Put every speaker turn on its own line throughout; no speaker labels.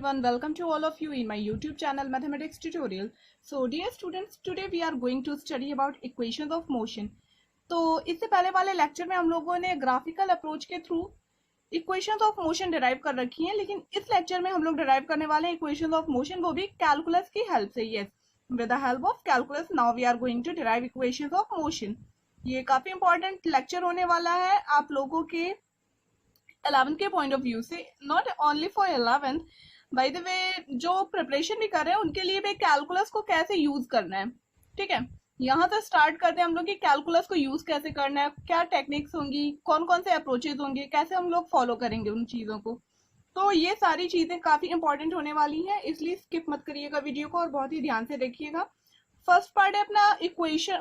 everyone, welcome to all of you in my YouTube channel Mathematics Tutorial. So dear students, today we are going to study about equations of motion. तो इससे पहले वाले lecture में हम लोगों ने graphical approach के through equations of motion derive कर रखी हैं, लेकिन इस लेक्चर में हम लोग डिराइव करने वाले हैं इक्वेशंस ऑफ मोशन, वो भी कैलकुलस की हेल्प से. Yes, with the help of calculus now we are going to derive equations of motion. ये काफी इंपॉर्टेंट लेक्चर होने वाला है आप लोगों के 11th के पॉइंट ऑफ व्यू से, not only for 11th. By the way जो प्रिपरेशन भी कर रहे हैं उनके लिए भी कैलकुलस को कैसे यूज करना है. ठीक है, यहाँ से स्टार्ट करते हैं हम लोग कि कैलकुलस को यूज कैसे करना है, क्या टेक्निक्स होंगी, कौन कौन से अप्रोचेज होंगे, कैसे हम लोग फॉलो करेंगे उन चीजों को. तो ये सारी चीजें काफी इंपॉर्टेंट होने वाली हैं, इसलिए स्किप मत करिएगा वीडियो को और बहुत ही ध्यान से देखिएगा. फर्स्ट पार्ट है अपना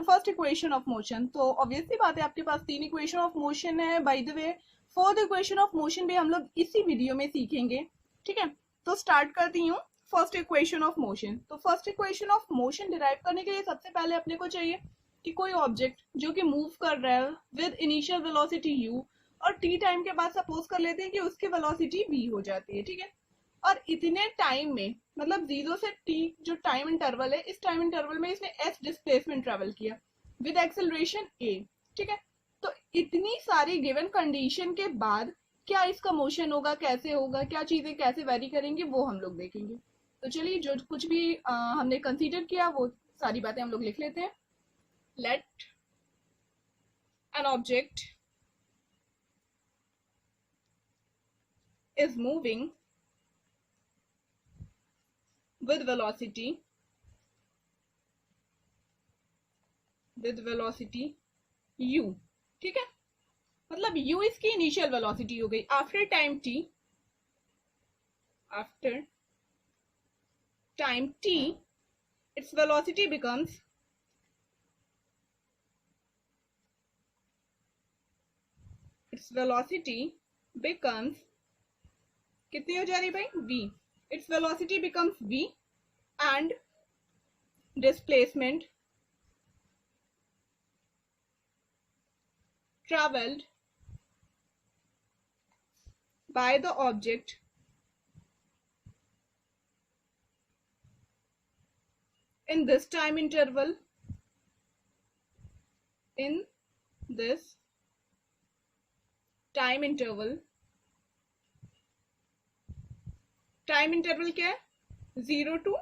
फर्स्ट इक्वेशन ऑफ मोशन. तो ऑब्वियसली बात है आपके पास 3 इक्वेशन ऑफ मोशन है. By the way fourth equation of motion भी हम लोग इसी वीडियो में सीखेंगे. ठीक है, तो स्टार्ट करती हूँ फर्स्ट इक्वेशन ऑफ मोशन. तो first equation of motion derive करने के लिए सबसे पहले अपने को चाहिए कि कोई ऑब्जेक्ट जो कि मूव कर रहा है विद इनिशियल वेलोसिटी u और t टाइम के बाद सपोज कर लेते हैं कि उसकी वेलोसिटी v हो जाती है. ठीक है, और इतने टाइम में मतलब 0 से t जो टाइम इंटरवल है, इस टाइम इंटरवल में इसने s डिस्प्लेसमेंट ट्रेवल किया विद एक्सेलरेशन a. ठीक है, तो इतनी सारी गिवन कंडीशन के बाद क्या इसका मोशन होगा, कैसे होगा, क्या चीजें कैसे वेरी करेंगी, वो हम लोग देखेंगे. तो चलिए जो कुछ भी हमने कंसीडर किया वो सारी बातें हम लोग लिख लेते हैं. Let an object is moving with velocity u. ठीक है, मतलब u इसकी इनिशियल वेलोसिटी हो गई. After time t its velocity becomes कितनी हो जा रही भाई, v. its velocity becomes v and displacement traveled by the object in this time interval time interval क्या है, 0 to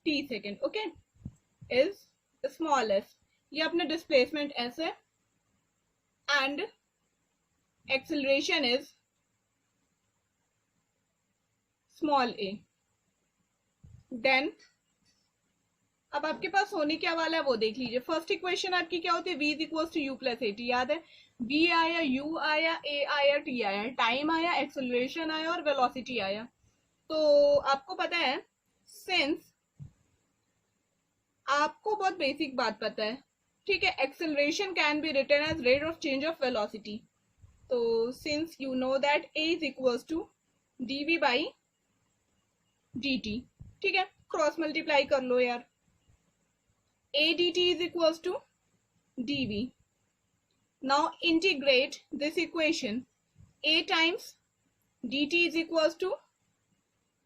t second. Okay, is small s, ये अपने डिस्प्लेसमेंट एस है and acceleration is small a. Then अब आपके पास होने क्या वाला है वो देख लीजिए. फर्स्ट इक्वेशन आपकी क्या होती है, v is equal to u plus a t. याद है, v आया, u आया, a आया, t आया, टाइम आया, एक्सेलरेशन आया और वेलोसिटी आया. तो आपको पता है, सिंस आपको बहुत बेसिक बात पता है, ठीक है, acceleration can be written as rate of change of velocity. तो since you know that a is equals to dv by dt. ठीक है, क्रॉस मल्टीप्लाई कर लो यार. a dt is equals to dv. Now integrate this equation. a times dt is equals to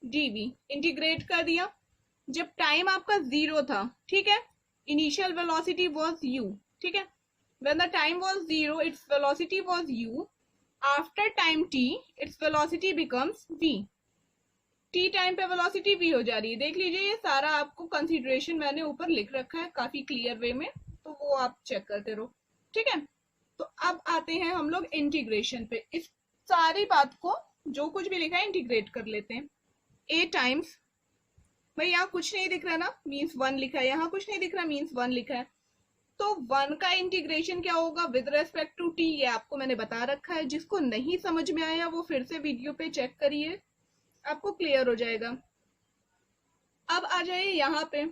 dv. Integrate कर दिया. जब time आपका 0 था, ठीक है, इनिशियल वेलोसिटी वाज u. ठीक है, when the time was 0 its velocity was u. After time t its velocity becomes v. t time पे वेलोसिटी v हो जा रही है. देख लीजिए, ये सारा आपको कंसीडरेशन मैंने ऊपर लिख रखा है काफी क्लियर वे में, तो वो आप चेक करते रहो. ठीक है, तो अब आते हैं हम लोग इंटीग्रेशन पे. इस सारी बात को जो कुछ भी लिखा है इंटीग्रेट कर लेते हैं. a टाइम्स, भाई यहाँ कुछ नहीं दिख रहा ना, मीन्स 1 लिखा है, यहाँ कुछ नहीं दिख रहा मीन्स 1 लिखा है. तो 1 का इंटीग्रेशन क्या होगा विद रेस्पेक्ट टू t, ये आपको मैंने बता रखा है. जिसको नहीं समझ में आया वो फिर से वीडियो पे चेक करिए, आपको क्लियर हो जाएगा. अब आ जाइए यहाँ पे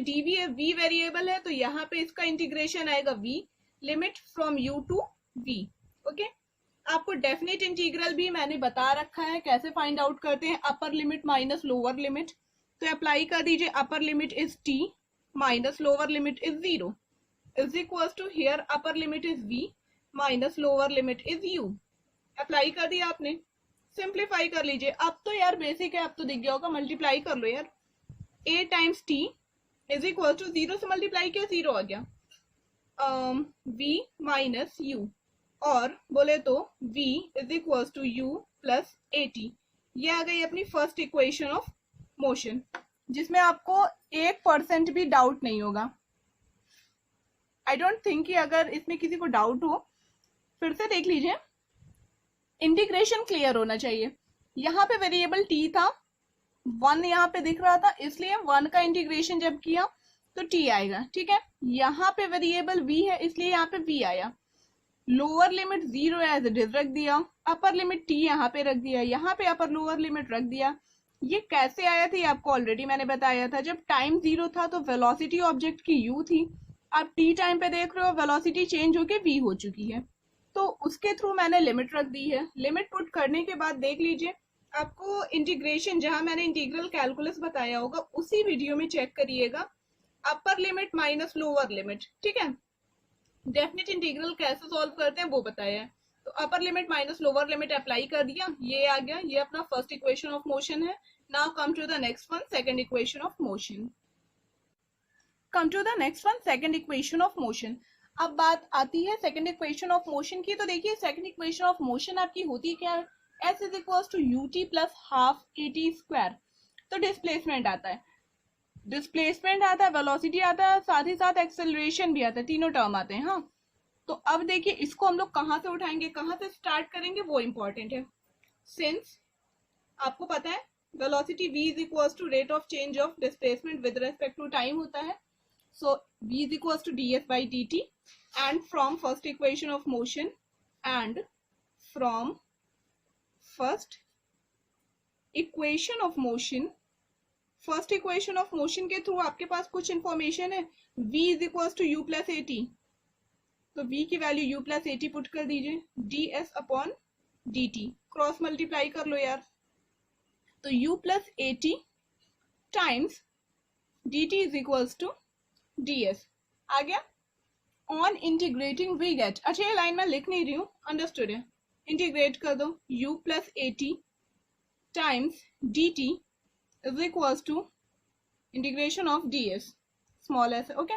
dv है, v वेरिएबल है, तो यहाँ पे इसका इंटीग्रेशन आएगा v, limit from u to v. Okay, आपको डेफिनेट इंटीग्रल भी मैंने बता रखा है कैसे फाइंड आउट करते हैं, upper limit minus lower limit. तो अप्लाई कर दीजिए, upper limit is t minus lower limit is 0 is equal to here upper limit is v minus lower limit is u. Apply कर दिया आपने. सिंप्लीफाई कर लीजिए। अब तो यार बेसिक है, अब तो दिख गया होगा, मल्टीप्लाई कर लो यार। a times t is equal to 0 से मल्टीप्लाई किया 0 आ गया, v माइनस यू, और बोले तो v is equal to u plus a t. ये आ गई अपनी फर्स्ट इक्वेशन ऑफ मोशन, जिसमें आपको 1% भी डाउट नहीं होगा। आई डोंट थिंक कि अगर इसमें किसी को डाउट हो, फिर से देख लीजिए। इंटीग्रेशन क्लियर होना चाहिए। यहाँ पे वेरिएबल t था, 1 यहाँ पे दिख रहा था, इसलिए 1 का इंटीग्रेशन जब किया तो t आएगा, ठीक है। यहाँ पे वेरिएबल v है, इसलिए यहाँ पे v आया। Lower limit 0 as it is रख दिया, अपर लिमिट t यहाँ पे रख दिया, यहाँ पे अपर लोअर लिमिट रख दिया। ये कैसे आया था, आपको ऑलरेडी मैंने बताया था। जब टाइम 0 था तो वेलोसिटी ऑब्जेक्ट की u थी, आप t टाइम पे देख रहे हो वेलोसिटी चेंज होके v हो चुकी है, तो उसके थ्रू मैंने लिमिट रख दी है। लिमिट पुट करने के बाद देख लीजिए, आपको इंटीग्रेशन जहां मैंने इंटीग्रल कैलकुलस बताया होगा उसी वीडियो में चेक करिएगा, अपर लिमिट माइनस लोअर लिमिट, ठीक है। डेफिनेट इंटीग्रल कैसे सॉल्व करते हैं वो बताया है। तो upper limit minus lower limit apply कर दिया, ये आ गया, ये अपना फर्स्ट इक्वेशन ऑफ मोशन है। Now come to the next one, second equation of motion. Come to the next one, second equation of motion. अब बात आती है सेकंड इक्वेशन ऑफ मोशन की। तो देखिए सेकंड इक्वेशन ऑफ मोशन आपकी होती क्या है, s is equal to u t plus half a t square. तो डिस्प्लेसमेंट आता है, डिस्प्लेसमेंट आता है, वेलोसिटी आता है, साथ ही साथ एक्सेलरेशन भी आता है, तीनों टर्म आते हैं। हाँ, तो अब देखिए इसको हम लोग कहाँ से उठाएंगे, कहाँ से स्टार्ट करेंगे, वो इंपॉर्टेंट है। सिंस आपको पता है velocity v is equal to rate of change of displacement with respect to time होता है। So v is equals to ds by dt, and from first equation of motion and from first equation of motion, first equation of motion के through आपके पास कुछ information है। v is equals to u plus at, तो v की value u plus at put कर दीजिए, ds upon dt, cross multiply कर लो यार, तो u plus at times dt is equals to ds आ गया। ऑन इंटीग्रेटिंग वी गेट, अच्छा ये लाइन मैं लिख नहीं रही हूँ, अंडरस्टूड है। इंटीग्रेट कर दो, u plus a t times d t is equal to integration of ds small s, okay.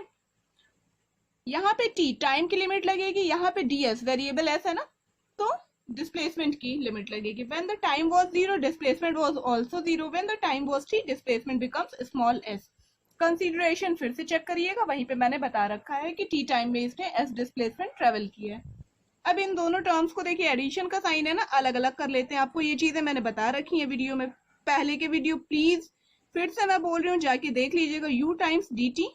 यहाँ पे t टाइम की लिमिट लगेगी, यहाँ पे ds वेरिएबल s है ना, तो डिस्प्लेसमेंट की लिमिट लगेगी। When the time was 0 displacement was also 0, when the time was t displacement becomes small s। Consideration फिर से चेक करिएगा, वहीं पे मैंने बता रखा है कि टी टाइम में इसने एस डिस्प्लेसमेंट ट्रेवल किया है। अब इन दोनों टर्म्स को देखिए, एडिशन का साइन है ना, अलग अलग कर लेते हैं। आपको ये चीजें मैंने बता रखी है वीडियो में, पहले के वीडियो प्लीज फिर से मैं बोल रही हूँ जाके देख लीजिएगा। U times d t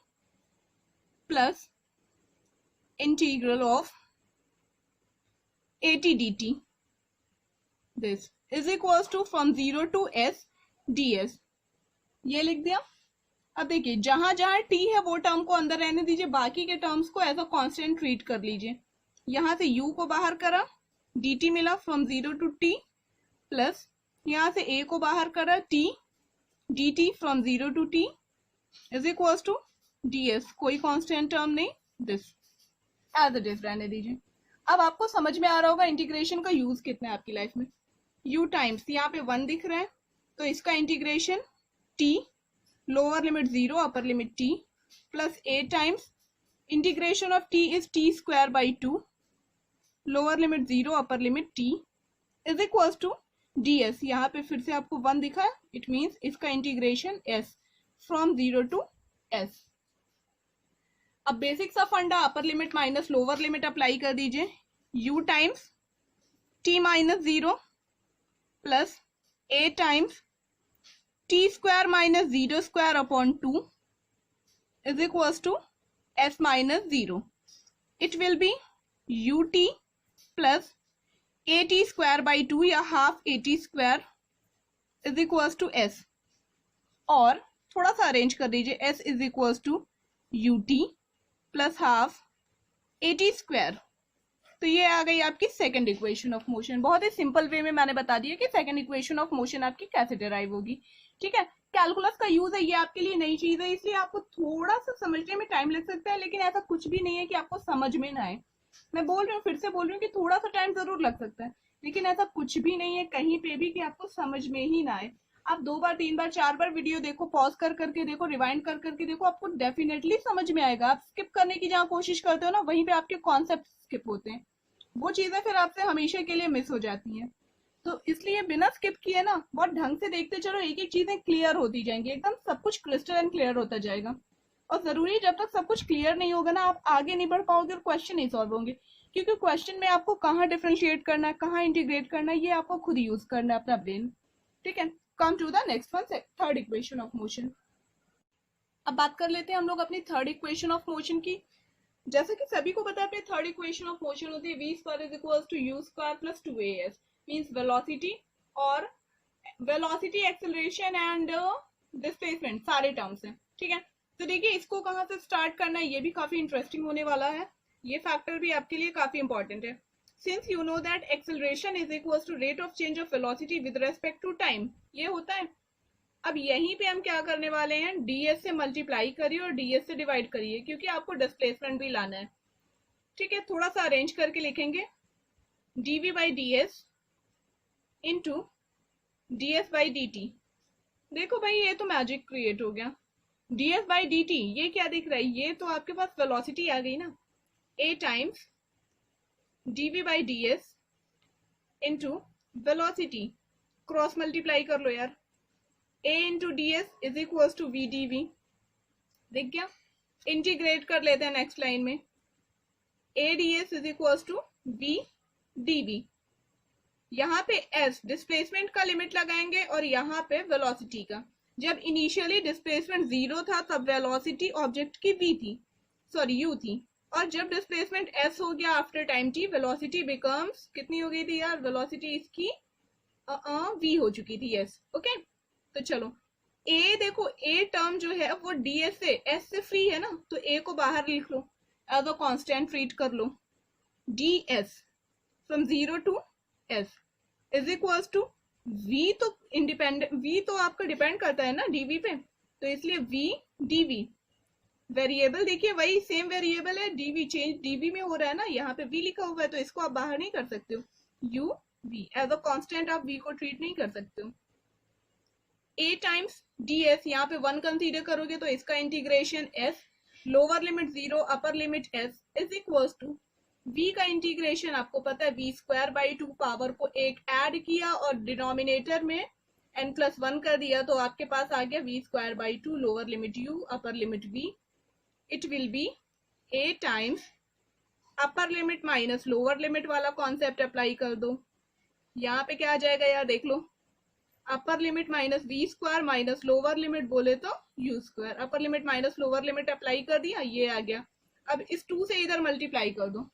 plus integral of a t d t, this is equal to from 0 to s ds, ये लिख दिया। अब देखिए जहां जहां t है वो टर्म को अंदर रहने दीजिए, बाकी के टर्म्स को एज अ कांस्टेंट ट्रीट कर लीजिए। यहां से u को बाहर करा, dt मिला फ्रॉम 0 टू t, प्लस यहां से a को बाहर करा, t dt from 0 to t is equal to ds, कोई कांस्टेंट टर्म नहीं, दिस एज इट इज रहने दीजिए। अब आपको समझ में आ रहा होगा इंटीग्रेशन का यूज कितना है आपकी लाइफ में। u टाइम्स यहाँ पे 1 दिख रहा है, तो इसका integration t lower limit 0 upper limit t plus a times integration of t is t square by 2 lower limit 0 upper limit t is equal to ds। यहाँ पे फिर से आपको 1 दिखा है, इट मीन्स इसका integration s from 0 to s। अब basic सा फंडा, upper limit minus lower limit apply कर दीजिए। u times t minus 0 plus a times t square minus 0 square upon 2 is equal to s minus 0। It will be ut plus at square by 2 या half at square is equal to s, और थोड़ा सा arrange कर दीजिए, s is equal to ut plus half at square. तो ये आ गई आपकी सेकंड इक्वेशन ऑफ मोशन। बहुत ही सिंपल वे में मैंने बता दिया कि सेकंड इक्वेशन ऑफ मोशन आपकी कैसे डिराइव होगी, ठीक है। कैलकुलस का यूज है, ये आपके लिए नई चीज है, इसलिए आपको थोड़ा सा समझने में टाइम लग सकता है, लेकिन ऐसा कुछ भी नहीं है कि आपको समझ में ना आए। मैं बोल रही हूँ, फिर से बोल रही हूँ कि थोड़ा सा टाइम जरूर लग सकता है, लेकिन ऐसा कुछ भी नहीं है कहीं पे भी कि आपको समझ में ही ना आए। आप 2 बार 3 बार 4 बार वीडियो देखो, पॉज कर करके देखो, रिवाइंड कर करके देखो, आपको डेफिनेटली समझ में आएगा। आप स्किप करने की जहाँ कोशिश करते हो ना, वहीं पे आपके कॉन्सेप्ट स्किप होते हैं, वो चीजें फिर आपसे हमेशा के लिए मिस हो जाती हैं। तो इसलिए बिना स्किप किए ना बहुत ढंग से देखते चलो, एक एक चीजें क्लियर होती जाएंगी, एकदम सब कुछ क्रिस्टल एंड क्लियर होता जाएगा। और जरूरी जब तक सब कुछ क्लियर नहीं होगा ना, आप आगे नहीं बढ़ पाओगे और क्वेश्चन नहीं सॉल्व होंगे, क्योंकि क्वेश्चन में आपको कहाँ डिफरेंशिएट करना है, कहाँ इंटीग्रेट करना है, ये आपको खुद यूज करना है अपना ब्रेन। ठीक है, come to the next one, third equation of motion. अब बात कर लेते हैं हम लोग अपनी थर्ड इक्वेशन ऑफ मोशन की। जैसे कि सभी को पता है अपनी थर्ड इक्वेशन ऑफ मोशन होती है v square is equals to u square plus 2as, means velocity और वेलोसिटी, एक्सेलरेशन एंड डिस्प्लेसमेंट सारे टर्म्स हैं। ठीक है, तो देखिए इसको कहाँ से स्टार्ट करना है, ये भी काफी इंटरेस्टिंग होने वाला है, ये फैक्टर भी आपके लिए काफी इंपॉर्टेंट है। Since you know that acceleration is equals to rate of change of velocity with respect to time, ये होता है। अब यहीं पे हम क्या करने वाले हैं, ds से मल्टीप्लाई करिए और ds से डिवाइड करिए, क्योंकि आपको डिस्प्लेसमेंट भी लाना है। ठीक है, थोड़ा सा अरेंज करके लिखेंगे, dv by ds into ds by dt। देखो भाई ये तो मैजिक क्रिएट हो गया, ds बाई dt, ये क्या दिख रहा है, ये तो आपके पास वेलोसिटी आ गई ना, a times dv by ds into velocity, cross multiply कर लो यार, a into D S is equal to V D V, दिख गया। इंटीग्रेट कर लेते हैं नेक्स्ट लाइन में, a D S is equal to V D V. यहाँ पे s डिस्प्लेसमेंट का लिमिट लगाएंगे और यहाँ पे वेलोसिटी का। जब इनिशियली डिस्प्लेसमेंट 0 था तब वेलोसिटी ऑब्जेक्ट की v थी, सॉरी u थी, और जब डिस्प्लेसमेंट s हो गया after time t, velocity becomes कितनी हो गई थी यार, वेलोसिटी इसकी v हो चुकी थी s। ओके, तो चलो a देखो, a टर्म जो है वो ds से s से फ्री है ना, तो a को बाहर लिख लो, एज अ कांस्टेंट ट्रीट कर लो, ds from 0 to s is equal to v, तो इंडिपेंडेंट v तो आपका डिपेंड करता है ना dv पे, तो इसलिए v dv। वेरिएबल देखिए वही सेम वेरिएबल है, dv चेंज dv में हो रहा है ना, यहाँ पे v लिखा हुआ है, तो इसको आप बाहर नहीं कर सकते हो, u v as a constant आप v को ट्रीट नहीं कर सकते हो। a टाइम्स ds, यहाँ पे 1 कंसीडर करोगे तो इसका integration s, lower limit 0 upper limit s is equal to v का इंटीग्रेशन, आपको पता है v स्क्वायर बाई 2, पावर को एक ऐड किया और डिनोमिनेटर में n प्लस 1 कर दिया, तो आपके पास आ गया v square by 2, lower limit u upper limit v, it will be a times upper limit minus lower limit वाला कॉन्सेप्ट अप्लाई कर दो, यहाँ पे क्या आ जाएगा यार देख लो, upper limit minus v square minus lower limit बोले तो u square, upper limit minus lower limit apply कर दिया, ये आ गया। अब इस 2 से इधर मल्टीप्लाई कर दो,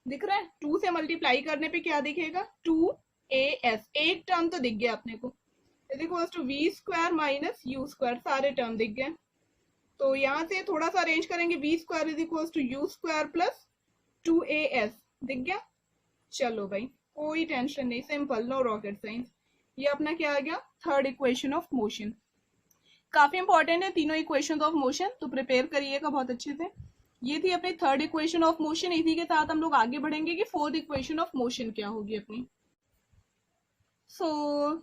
दिख रहा है 2 से मल्टीप्लाई करने पे क्या दिखेगा, 2as, एक टर्म तो दिख गया अपने को, is equal to V square minus U square, सारे टर्म दिख गए। तो यहाँ से थोड़ा सा अरेंज करेंगे, V square is equal to U square plus 2as, दिख गया। चलो भाई कोई टेंशन नहीं, सिंपल, नो रॉकेट साइंस। ये अपना क्या आ गया, थर्ड इक्वेशन ऑफ मोशन। काफी इंपॉर्टेंट है तीनों इक्वेशन ऑफ मोशन, तो प्रिपेयर करिएगा बहुत अच्छे से। ये थी अपनी थर्ड इक्वेशन ऑफ मोशन, इसी के साथ हम लोग आगे बढ़ेंगे कि फोर्थ इक्वेशन ऑफ मोशन क्या होगी अपनी। So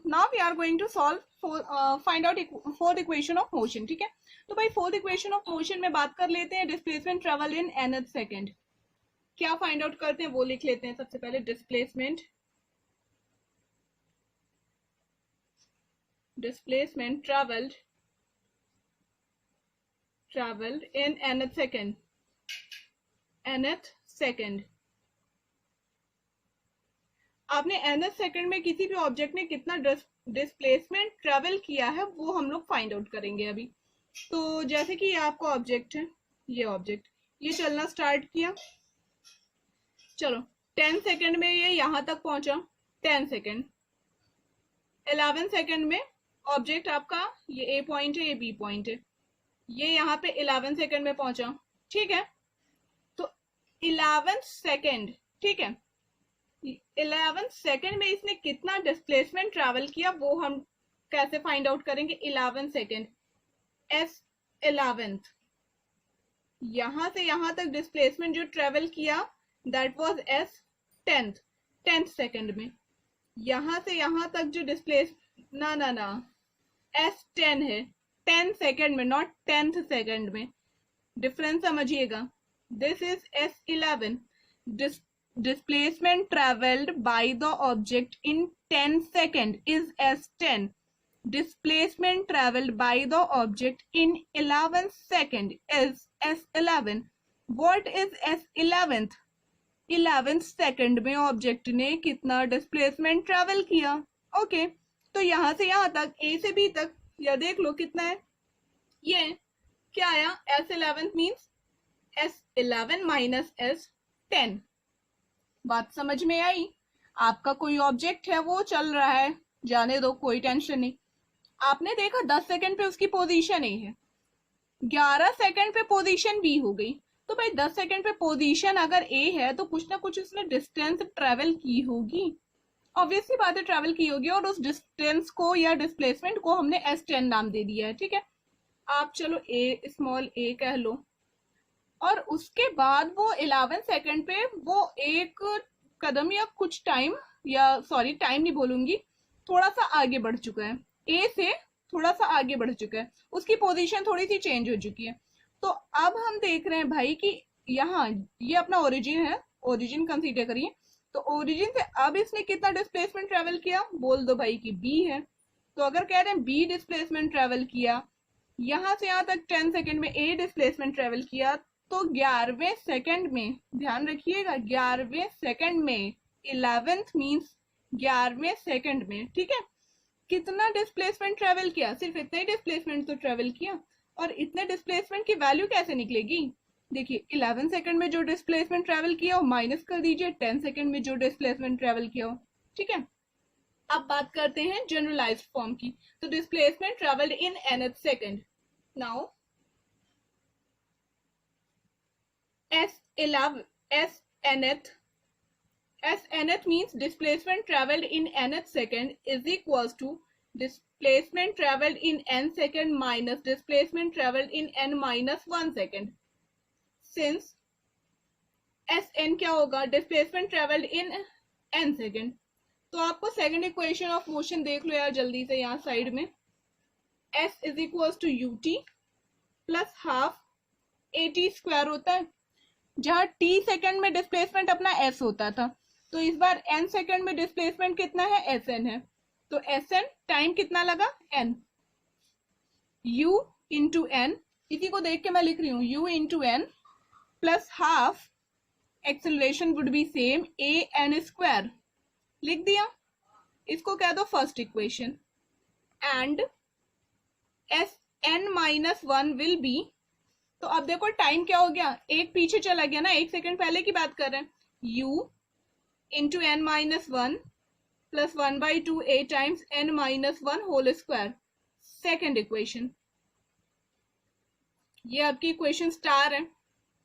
now we are going to solve find out fourth equation of motion. ठीक है, तो भाई फोर्थ इक्वेशन ऑफ मोशन में बात कर लेते हैं displacement travel in nth second. क्या फाइंड आउट करते हैं वो लिख लेते हैं सबसे पहले, displacement traveled in nth second। आपने nth सेकंड में किसी भी ऑब्जेक्ट ने कितना डिस्प्लेसमेंट ट्रेवल किया है वो हम लोग फाइंड आउट करेंगे अभी। तो जैसे कि ये आपका ऑब्जेक्ट है, ये ऑब्जेक्ट ये चलना स्टार्ट किया, चलो 10 सेकंड में ये यहां तक पहुंचा, 10 सेकंड, 11 सेकंड में ऑब्जेक्ट आपका ये ए पॉइंट है, ये बी पॉइंट है, ये यहाँ पे 11 सेकंड में पहुंचा। ठीक है, तो 11 सेकंड, ठीक है, 11 सेकंड में इसने कितना डिस्प्लेसमेंट ट्रैवल किया वो हम कैसे फाइंड आउट करेंगे। 11 सेकंड s 11th, यहां से यहां तक डिस्प्लेसमेंट जो ट्रेवल किया that was s 10th, 10th second में। यहां से यहां तक जो डिस्प्लेस ना S10 है 10 सेकंड में, नॉट 10th सेकंड में, डिफरेंस समझिएगा। This is S11, displacement traveled by the object in 10 seconds is S10. Displacement traveled by the object in 11 seconds is S11. What is S11th? 11th second में object ने कितना displacement travel किया। Okay, तो यहां से यहां तक ए से बी तक या देख लो कितना है, ये क्या आया, S11 means S11 minus S10। बात समझ में आई? आपका कोई ऑब्जेक्ट है वो चल रहा है, जाने दो, कोई टेंशन नहीं। आपने देखा 10 सेकंड पे उसकी पोजीशन ए है, 11 सेकंड पे पोजीशन बी हो गई। तो भाई 10 सेकंड पे पोजीशन अगर ए है तो कुछ ना कुछ उसने डिस्टेंस ट्रेवल की होगी, ऑब्वियसली बात है ट्रेवल की होगी, और उस डिस्टेंस को या डिस्प्लेसमेंट को हमने S10 नाम दे दिया है। ठीक है, आप चलो ए स्मॉल ए कह लो। और उसके बाद वो 11 सेकंड पे वो एक कदम या कुछ टाइम, या सॉरी टाइम नहीं बोलूंगी, थोड़ा सा आगे बढ़ चुका है, ए से थोड़ा सा आगे बढ़ चुका है, उसकी पोजीशन थोड़ी सी चेंज हो चुकी है। तो अब हम देख रहे हैं भाई कि यहाँ ये अपना ओरिजिन है, ओरिजिन कंसीडर करिए। तो ओरिजिन से अब इसने कितना डिस्प्लेसमेंट ट्रेवल किया, बोल दो भाई कि बी है। तो अगर कह रहे हैं बी डिस्प्लेसमेंट ट्रेवल किया, यहां से यहां तक 10 सेकंड में ए डिस्प्लेसमेंट ट्रेवल किया, तो 11वें सेकंड में, ध्यान रखिएगा 11वें सेकंड में, 11th मीन्स 11वें सेकंड में, ठीक है, कितना डिस्प्लेसमेंट ट्रेवल किया, सिर्फ इतना ही डिस्प्लेसमेंट तो ट्रेवल किया। और इतने डिस्प्लेसमेंट की वैल्यू कैसे निकलेगी, देखिए 11 सेकंड में जो डिस्प्लेसमेंट ट्रेवल किया हो माइनस कर दीजिए 10 सेकंड में जो डिस्प्लेसमेंट ट्रेवल किया हो। ठीक है, अब बात करते हैं जनरलाइज्ड फॉर्म की। तो displacement travelled in nth second, now nth means displacement traveled in nth second is equals to displacement traveled in n second minus displacement traveled in n minus 1 second. Since Sn क्या होगा, displacement traveled in n second, तो आपको second equation of motion देख लो यार जल्दी से, यहाँ side में S is equals to ut plus half at square होता है, जहां t सेकंड में डिस्प्लेसमेंट अपना s होता था, तो इस बार n सेकंड में डिस्प्लेसमेंट कितना है, Sn है। तो Sn टाइम कितना लगा, n, u इंटू n, इसी को देख के मैं लिख रही हूँ u into n plus half acceleration would be same a n square, लिख दिया। इसको कह दो first equation, and Sn minus 1 will B, तो अब देखो टाइम क्या हो गया, एक पीछे चला गया ना, एक सेकंड पहले की बात कर रहे हैं, u into n minus 1 plus 1/2 a times n minus 1 whole square, second equation. ये आपकी इक्वेशन स्टार है।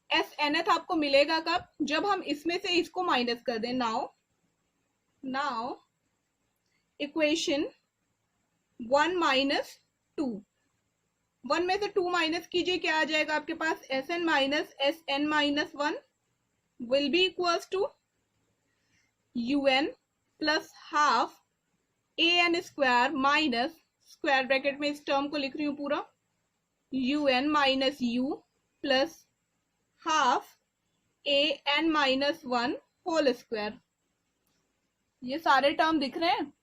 Snth आपको मिलेगा कब, जब हम इसमें से इसको माइनस कर दें। नाउ इक्वेशन 1 माइनस 2, 1 में से 2 माइनस कीजिए, क्या आ जाएगा आपके पास, Sn minus Sn minus 1 will be equals to un plus half an square minus, square bracket में इस टर्म को लिख रही हूं पूरा, un minus u plus half an minus 1 whole square. ये सारे टर्म दिख रहे हैं,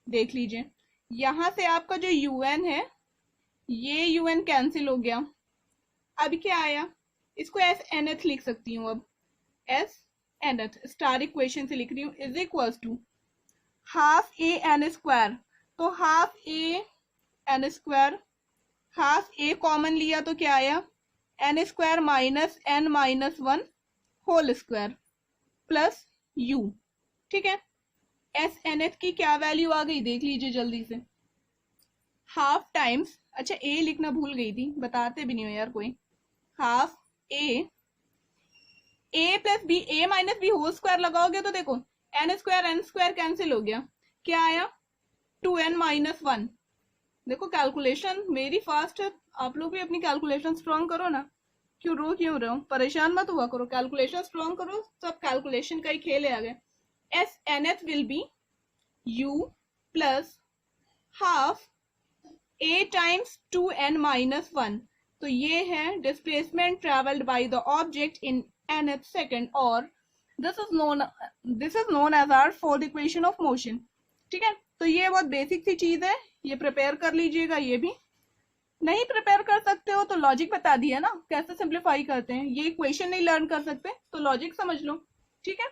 देख लीजिए। यहां से आपका जो un है, ये un कैंसिल हो गया, अब क्या आया, इसको Snth लिख सकती हूँ, अब Snth स्टार इक्वेशन से लिख रही हूँ, is equals to half A N square, तो half A N square, half A common लिया तो क्या आया, N square minus N minus 1 whole square plus U. ठीक है, Snth की क्या वैल्यू आ गई, देख लीजिए जल्दी से, हाफ टाइम्स, अच्छा ए लिखना भूल गई थी, बताते भी नहीं हो यार कोई, हाफ ए प्लस बी, ए माइनस बी होल स्क्वायर लगाओगे तो देखो एन स्क्वायर कैंसिल हो गया, क्या आया 2n माइनस 1। देखो कैलकुलेशन मेरी फास्ट है, आप लोग भी अपनी कैलकुलेशन स्ट्रॉन्ग करो ना, क्यों रहे हो, परेशान मत हुआ करो, कैलकुलेशन स्ट्रॉन्ग करो, सब कैलकुलेशन का ही खेल है आगे। S nth will be u plus half a times 2n minus 1. तो ये है displacement travelled by the object in nth second, और this is known as our fourth equation of motion. ठीक है, तो ये बहुत बेसिक सी चीज है, ये प्रिपेयर कर लीजिएगा. ये भी नहीं प्रिपेयर कर सकते हो तो लॉजिक बता दिया ना कैसे सिंप्लीफाई करते हैं. ये इक्वेशन नहीं लर्न कर सकते तो लॉजिक समझ लो. ठीक है,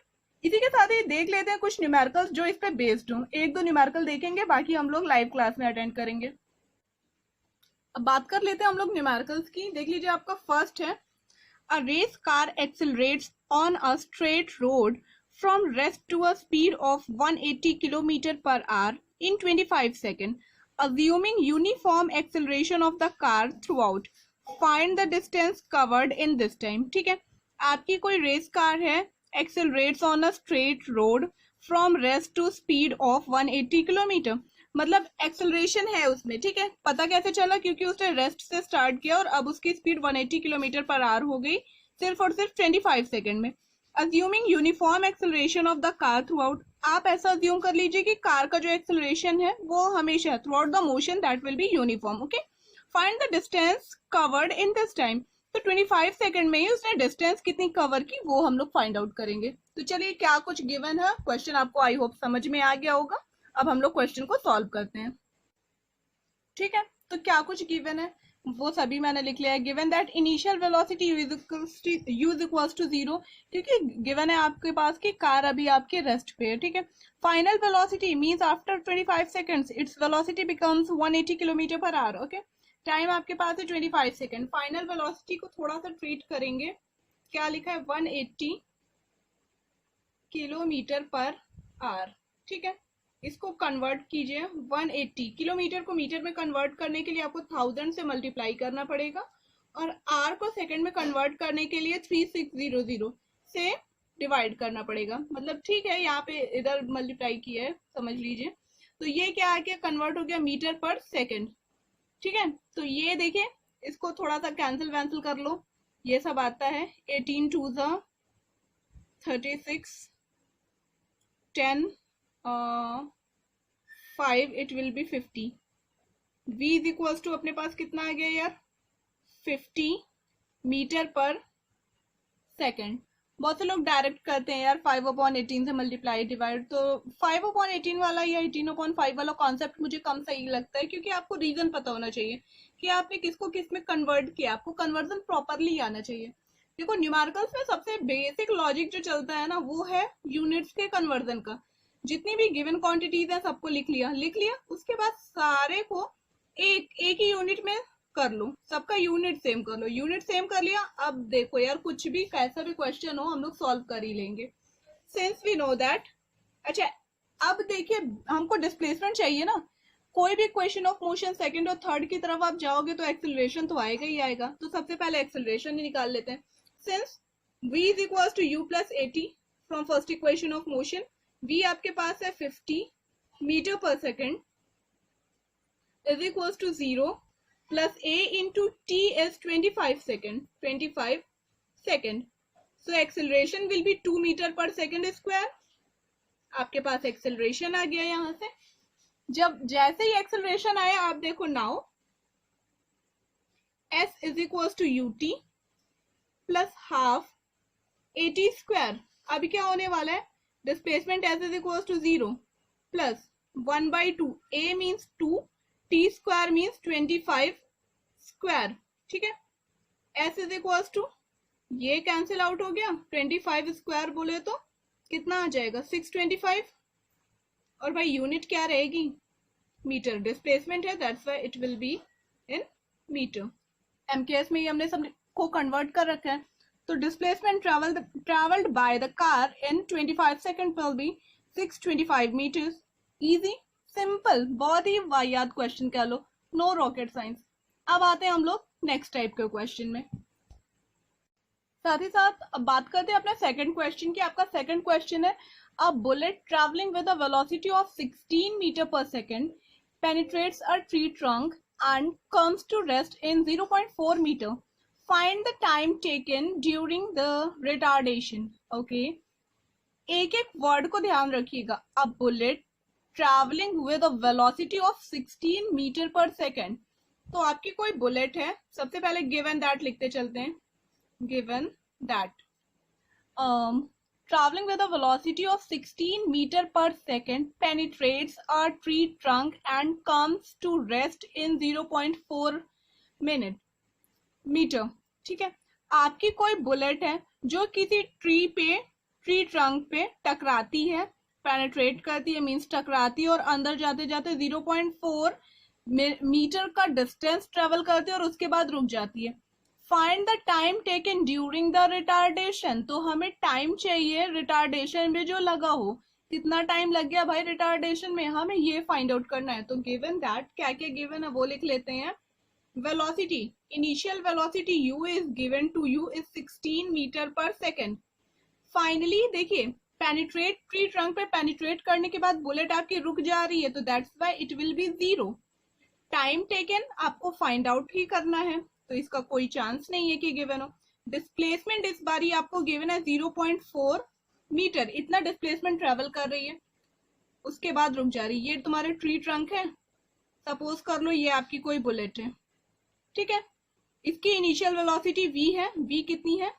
इसी के साथ ही देख लेते हैं कुछ न्यूमेरिकल्स जो इस पे बेस्ड हो. एक दो न्यूमेरिकल देखेंगे, बाकी हम लोग लाइव क्लास में अटेंड करेंगे. अब बात कर लेते हैं हम लोग न्यूमेरिकल्स की. देख लीजिए, आपका फर्स्ट है a race car accelerates on a straight road from rest to a speed of 180 kilometre per hour in 25 seconds, assuming uniform acceleration of the car throughout. Find the distance covered in this time. ठीक है, आपकी कोई race car है, accelerates on a straight road from rest to speed of 180 kilometre. मतलब acceleration है उसमें. ठीक है, पता कैसे चला? क्योंकि उसने रेस्ट से स्टार्ट किया और अब उसकी स्पीड 180 किलोमीटर पर आवर हो गई सिर्फ और सिर्फ 25 सेकंड में. Assuming uniform acceleration of the car through out. आप ऐसा अज्यूम कर लीजिए कि कार का जो एक्सेलरेशन है वो हमेशा through out the motion that will be uniform. Okay, find the distance covered in this time. तो 25 सेकंड में ही उसने डिस्टेंस कितनी कवर की वो हम लोग फाइंड आउट करेंगे. तो चलिए, क्या कुछ गिवन है, क्वेश्चन आपको आई होप समझ में आ गया होगा. अब हम लोग क्वेश्चन को सॉल्व करते हैं. ठीक है, तो क्या कुछ गिवन है वो सभी मैंने लिख लिया है. Given that initial velocity u is equals to 0, क्योंकि गिवन है आपके पास कि कार अभी आपके रेस्ट पे है. ठीक है, final velocity means after 25 seconds its velocity becomes 180 kilometre per our. Okay, time आपके पास है 25 सेकंड. फाइनल वेलोसिटी को थोड़ा सा ट्रीट करेंगे. क्या लिखा है? 180 किलोमीटर पर आवर. ठीक है, इसको कन्वर्ट कीजिए. 180 किलोमीटर को मीटर में कन्वर्ट करने के लिए आपको 1000 से मल्टीप्लाई करना पड़ेगा, और आर को सेकंड में कन्वर्ट करने के लिए 3600 से डिवाइड करना पड़ेगा. मतलब ठीक है, यहाँ पे इधर मल्टीप्लाई किया है, समझ लीजिए. तो ये क्या आ गया? कन्वर्ट हो गया मीटर पर सेकेंड. ठीक है, तो ये देखिए, इसको थोड़ा सा कैंसिल वैंसिल कर लो. ये सब आता है. 18 2 36, 10 5, it will be 50. v is equals to अपने पास कितना आ गया यार? 50 मीटर पर सेकेंड. बहुत से लोग डायरेक्ट करते हैं यार 5/18 से मल्टीप्लाई डिवाइड. तो 5/18 वाला या 18/5 वाला कॉन्सेप्ट मुझे कम सही लगता है, क्योंकि आपको रीजन पता होना चाहिए कि आपने किसको किस में कन्वर्ट किया. आपको कन्वर्जन प्रॉपरली आना चाहिए. देखो, न्यूमेरिकल्स में सबसे बेसिक लॉजिक जो चलता है ना वो है यूनिट्स के कन्वर्जन का. जितनी भी गिवन क्वांटिटीज है सबको लिख लिया. उसके बाद सारे को एक ही यूनिट में कर लो. सबका यूनिट सेम कर लो. यूनिट सेम कर लिया. अब देखो यार, कुछ भी कैसा भी क्वेश्चन हो हम लोग सॉल्व कर ही लेंगे, सिंस वी नो दैट. अच्छा, अब देखिए, हमको डिस्प्लेसमेंट चाहिए ना. कोई भी क्वेश्चन ऑफ मोशन सेकंड और थर्ड की तरफ आप जाओगे तो एक्सेलरेशन तो आएगा ही आएगा. तो सबसे पहले एक्सेलरेशन ही निकाल लेते हैं. Since v is equal to u plus 80 from first equation of motion, v आपके पास है 50 metre per second is equal to 0 plus a into t is 25 second. So acceleration will be 2 metre per second square. आपके पास acceleration आ गया. यहां से जब जैसे ही एक्सेलरेशन आया, आप देखो now s is equal to ut plus half 80 square. अभी क्या होने वाला है? Displacement s is equal to 0 plus 1/2. a means 2, t square means 25 square. ठीक है, s इज इक्वल टू, ये कैंसिल आउट हो गया. 25 स्क्वायर बोले तो कितना आ जाएगा? 625. और भाई यूनिट क्या रहेगी? मीटर. डिस्प्लेसमेंट है, that's why it will be in metre. MKS में ही हमने सब को कन्वर्ट कर रखा है. तो displacement travelled by the car in 25 second will be 625 metres. Easy, simple, बहुत ही वाहियात क्वेश्चन कह लो, नो रॉकेट साइंस. अब आते हैं हम लोग नेक्स्ट टाइप के क्वेश्चन में. साथ ही साथ अब बात करते हैं अपने सेकंड क्वेश्चन की. आपका सेकंड क्वेश्चन है a bullet travelling with a velocity of 16 metre per second penetrates a tree trunk and comes to rest in 0.4 meter. Find the time taken during the retardation. Okay, एक एक word को ध्यान रखिएगा। A bullet travelling with a velocity of 16 metre per second. तो आपकी कोई bullet है, सबसे पहले गिवन दैट लिखते चलते हैं। Given that traveling with a velocity of 16 meter per second penetrates a tree trunk and comes to rest in 0.4 metre. ठीक है, आपकी कोई बुलेट है जो किसी ट्री ट्रंक पे टकराती है, पेनिट्रेट करती है मींस टकराती है, और अंदर जाते जाते 0.4 मीटर का डिस्टेंस ट्रेवल करती है और उसके बाद रुक जाती है। Find the time taken during the retardation. तो हमें टाइम चाहिए रिटार्डेशन में जो लगा हो, कितना टाइम लग गया भाई रिटार्डेशन में, हमें ये फाइंड आउट करना है। तो गिवन दैट, क्या क्या गिवन है वो लिख लेते हैं। Velocity, initial velocity u is given to you is 16 metre per second. Finally देखिए, पेनिट्रेट, ट्री ट्रंक पे पेनिट्रेट करने के बाद बुलेट आपकी रुक जा रही है, तो that's why it will B 0। Time taken आपको फाइंड आउट ही करना है, तो इसका कोई चांस नहीं है कि गिवन हो। डिस्प्लेसमेंट इस बारी आपको गिवन है 0.4 मीटर, इतना डिस्प्लेसमेंट ट्रेवल कर रही है, उसके बाद रुक जा रही है। ये तुम्हारे ट्री ट्रंक है, सपोज कर लो ये आपकी कोई बुलेट है, ठीक है। इसकी इनिशियल वेलोसिटी v है, v कितनी है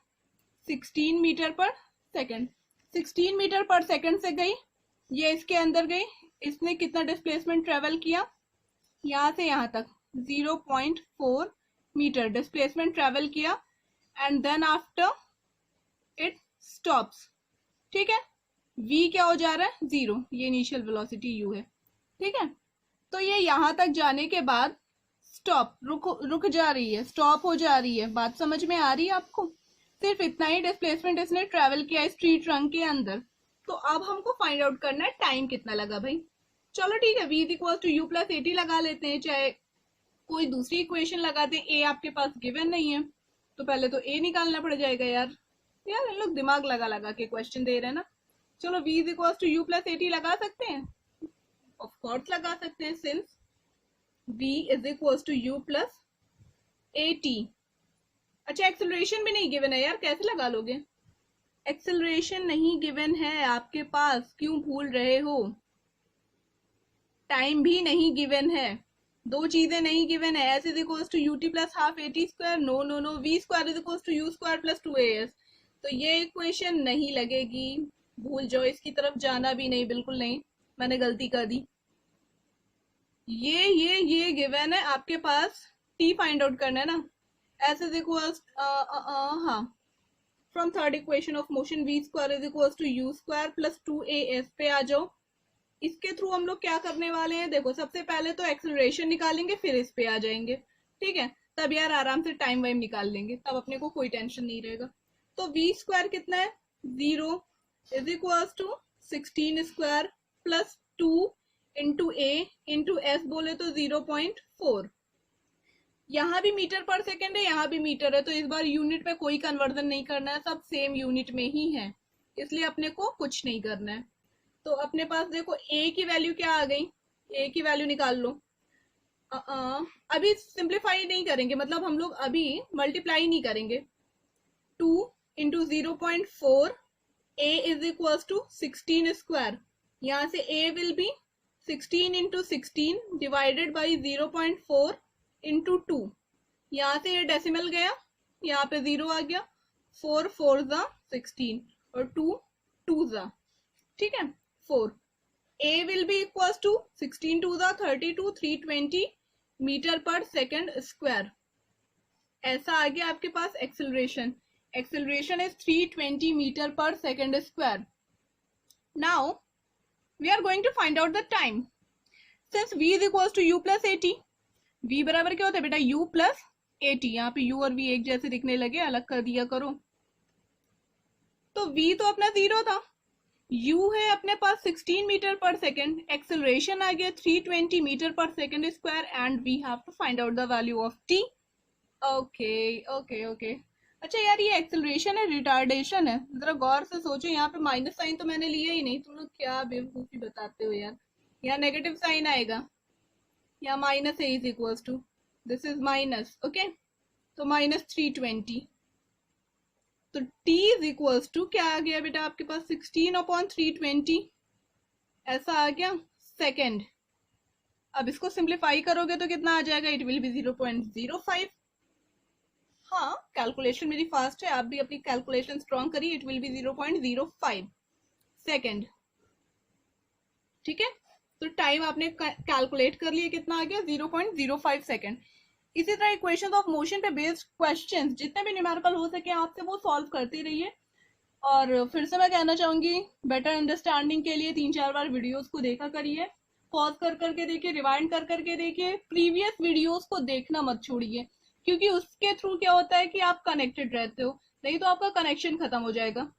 16 metre per second. 16 metre per second से गई, ये इसके अंदर गई, इसने कितना डिस्प्लेसमेंट ट्रेवल किया, यहां से यहां तक 0.4 मीटर डिस्प्लेसमेंट ट्रेवल किया, and then after it stops. ठीक है, v क्या हो जा रहा है 0, ये इनिशियल वेलोसिटी u है। ठीक है, तो ये यहां तक जाने के बाद स्टॉप, रुक जा रही है, स्टॉप हो जा रही है। बात समझ में आ रही है आपको? सिर्फ इतना ही डिस्प्लेसमेंट इसने ट्रेवल किया इस ट्री ट्रंक के अंदर। तो अब हमको फाइंड आउट करना है टाइम कितना लगा भाई। चलो ठीक है, v is equal to u plus 80 लगा लेते हैं, चाहे कोई दूसरी इक्वेशन लगाते हैं। a आपके पास गिवन नहीं है, तो पहले तो a निकालना पड़ जाएगा यार। इन लोग दिमाग लगा लगा के क्वेश्चन दे रहे हैं ना। चलो v is equal to u plus 80 लगा सकते हैं, ऑफ कोर्स लगा सकते हैं, since v is equal to u plus 80। अच्छा, एक्सेलरेशन भी नहीं गिवन है यार, कैसे लगा लोगे? एक्सेलरेशन नहीं गिवन है आपके पास, क्यों भूल रहे हो? टाइम भी नहीं गिवन है, दो चीजें नहीं गिवन है। s is equal to ut plus half 80 square, no no no, v square is equal to u square plus 2as। तो ये इक्वेशन नहीं लगेगी, भूल जाओ, इसकी तरफ जाना भी नहीं, बिल्कुल नहीं, मैंने गलती कर दी। ये गिवन है आपके पास, t फाइंड आउट करना है ना। s इज इक्वल हाँ, from third equation of motion v square is equal to u square plus 2as पे आ जाओ। इसके थ्रू हम लोग क्या करने वाले हैं, देखो सबसे पहले तो एक्सेलरेशन निकालेंगे, फिर इस पे आ जाएंगे। ठीक है, तब यार आराम से टाइम वाइम निकाल लेंगे, तब अपने को कोई टेंशन नहीं रहेगा। तो v स्क्वायर कितना है 0 is equal to 16 square plus 2 into a into s बोले तो 0.4। यहाँ भी मीटर पर सेकेंड है, यहाँ भी मीटर है, तो इस बार यूनिट में कोई कन्वर्जन नहीं करना है, सब सेम यूनिट में ही है, इसलिए अपने को कुछ नहीं करना है। तो अपने पास देखो a की वैल्यू क्या आ गई, a की वैल्यू निकाल लो। अभी सिंप्लीफाई नहीं करेंगे, मतलब हम लोग अभी मल्टीप्लाई नहीं करेंगे। 2 into 0.4, a is equal to 16 square, यहाँ से a will be 16 into 16 divided by 0.4 into 2, यहाँ से ये डेसिमल गया, यहाँ पे 0 आ गया, 4 4 जा 16 और 2 2 जा, ठीक है 4। a will be equal to 16 2 जा 32, 320 मीटर पर सेकेंड स्क्वायर। ऐसा आ गया आपके पास acceleration. Acceleration is 320 metre per second square. Now we are going to find out the time. Since v is equal to u plus 80, v बराबर क्या होता है बेटा u प्लस 80। यहाँ पे u और v एक जैसे दिखने लगे, अलग कर दिया करो। तो v तो अपना 0 था, u है अपने पास 16 मीटर पर सेकेंड, एक्सेलरेशन आ गया 320 metre per second square, and we have to find out the value of t। Okay okay okay. अच्छा यार, ये एक्सेलरेशन है रिटार्डेशन है, जरा गौर से सोचो। यहाँ पे माइनस साइन तो मैंने लिया ही नहीं, तुम लोग क्या बेवकूफी बताते हो यार। यहाँ नेगेटिव साइन आएगा, यहाँ माइनस है is equal to, this is minus, okay, तो माइनस 320। तो t इज इक्वल्स टू क्या आ गया बेटा आपके पास 16/320 ऐसा आ गया सेकेंड। अब इसको सिंप्लीफाई करोगे तो कितना आ जाएगा, इट विल बी 0.05। हाँ कैलकुलेशन मेरी फास्ट है, आप भी अपनी कैलकुलेशन स्ट्रॉन्ग करिए, इट विल बी 0.05 सेकेंड। ठीक है, तो टाइम आपने कैलकुलेट कर लिया, कितना आ गया 0.05 सेकेंड। इसी तरह इक्वेशन ऑफ मोशन पे बेस्ड क्वेश्चंस जितने भी न्यूमेरिकल हो सके आपसे वो सॉल्व करते रहिए। और फिर से मैं कहना चाहूंगी बेटर अंडरस्टैंडिंग के लिए 3-4 बार वीडियोस को देखा करिए, पॉज कर करके देखिए, रिवाइंड कर करके देखिए, प्रीवियस वीडियोस को देखना मत छोड़िए, क्योंकि उसके थ्रू क्या होता है कि आप कनेक्टेड रहते हो, नहीं तो आपका कनेक्शन खत्म हो जाएगा।